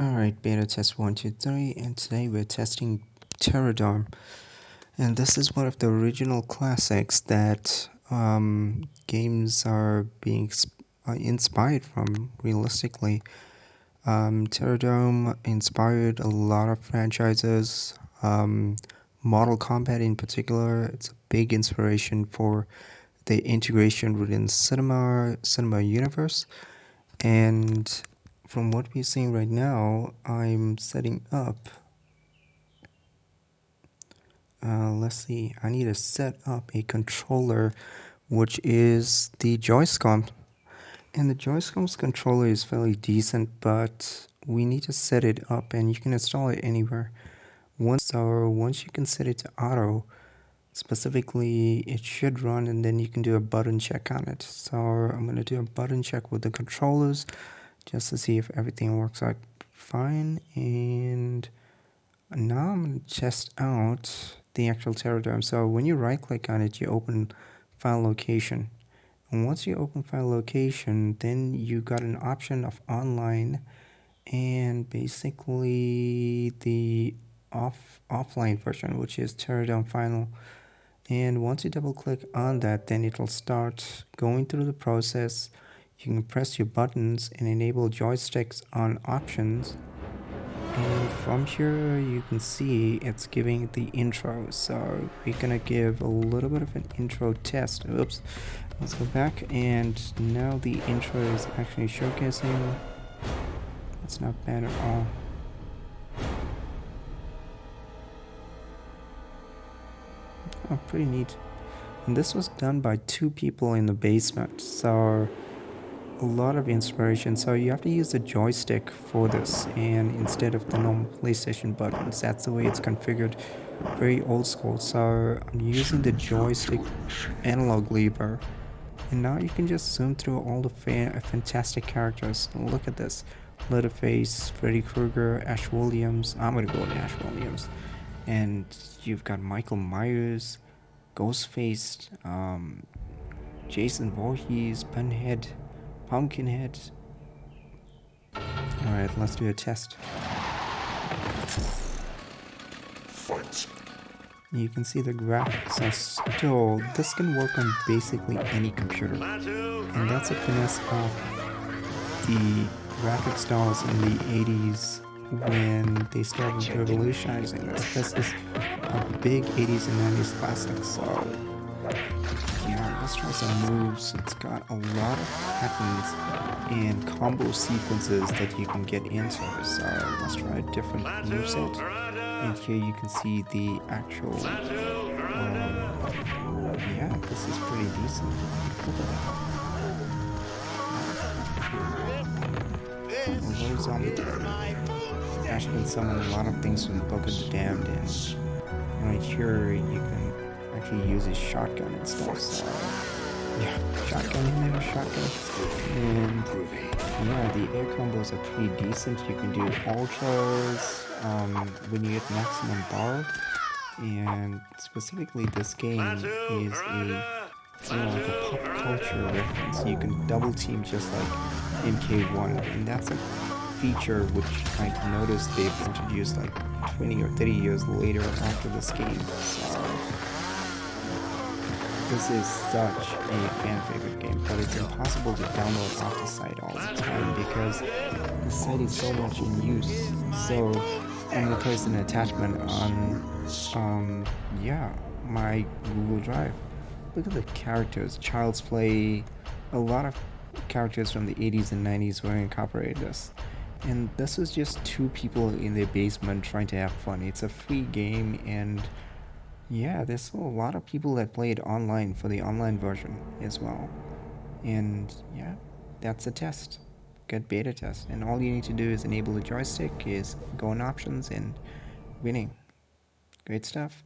Alright, beta test 1, 2, 3, and today we're testing Terrordrome. And this is one of the original classics that games are being inspired from, realistically. Terrordrome inspired a lot of franchises, Mortal Kombat in particular. It's a big inspiration for the integration within cinema universe. And from what we're seeing right now, I'm setting up. Let's see, I need to set up a controller, which is the Joy-Con. And the Joy-Con's controller is fairly decent, but we need to set it up, and you can install it anywhere. Once you can set it to auto, specifically, it should run, and then you can do a button check on it. So I'm going to do a button check with the controllers just to see if everything works out fine. And now I'm going to test out the actual Terrordrome. So when you right click on it, you open file location. And once you open file location, then you got an option of online and basically the offline version, which is Terrordrome Final. And once you double click on that, then it'll start going through the process. You can press your buttons and enable joysticks on options. And from here you can see it's giving the intro. So we're gonna give a little bit of an intro test. Oops. Let's go back, and now the intro is actually showcasing. It's not bad at all. Oh, pretty neat. And this was done by 2 people in the basement, so a lot of inspiration. So you have to use the joystick for this, and instead of the normal PlayStation buttons. That's the way it's configured. Very old school. So I'm using the joystick analog lever, and now you can just zoom through all the fantastic characters. Look at this: Leatherface, Freddy Krueger, Ash Williams. I'm gonna go with Ash Williams. And you've got Michael Myers, Ghostface, Jason Voorhees, Pinhead, Pumpkinhead. Alright, let's do a test. Fight. You can see the graphics are still. This can work on basically any computer. And that's a finesse of the graphic styles in the 80s when they started revolutionizing this. This is a big 80s and 90s classic. So yeah, let's try some moves. It's got a lot of patterns and combo sequences that you can get into. So let's try a different moveset. And here you can see the actual. Yeah, this is pretty decent. Look at that. Although zombie Ash can summon a lot of things from the Book of the Damned, and right here you can actually use his shotgun and stuff. So yeah, shotgun in there, shotgun. And yeah, the air combos are pretty decent. You can do ultras when you get maximum bar. And specifically this game is like a pop culture reference. You can double team just like MK1, and that's a feature which I noticed they've introduced like 20 or 30 years later after this game. So this is such a fan favorite game, but it's impossible to download off the site all the time because the site is so much in use. So I'm gonna place an attachment on yeah, my Google Drive. Look at the characters. Child's Play, a lot of characters from the 80s and 90s were incorporated this. And this is just 2 people in their basement trying to have fun. It's a free game, and yeah, there's still a lot of people that play it online for the online version as well. And yeah, that's a test. Good beta test. And all you need to do is enable the joystick, is go in options, and winning. Great stuff.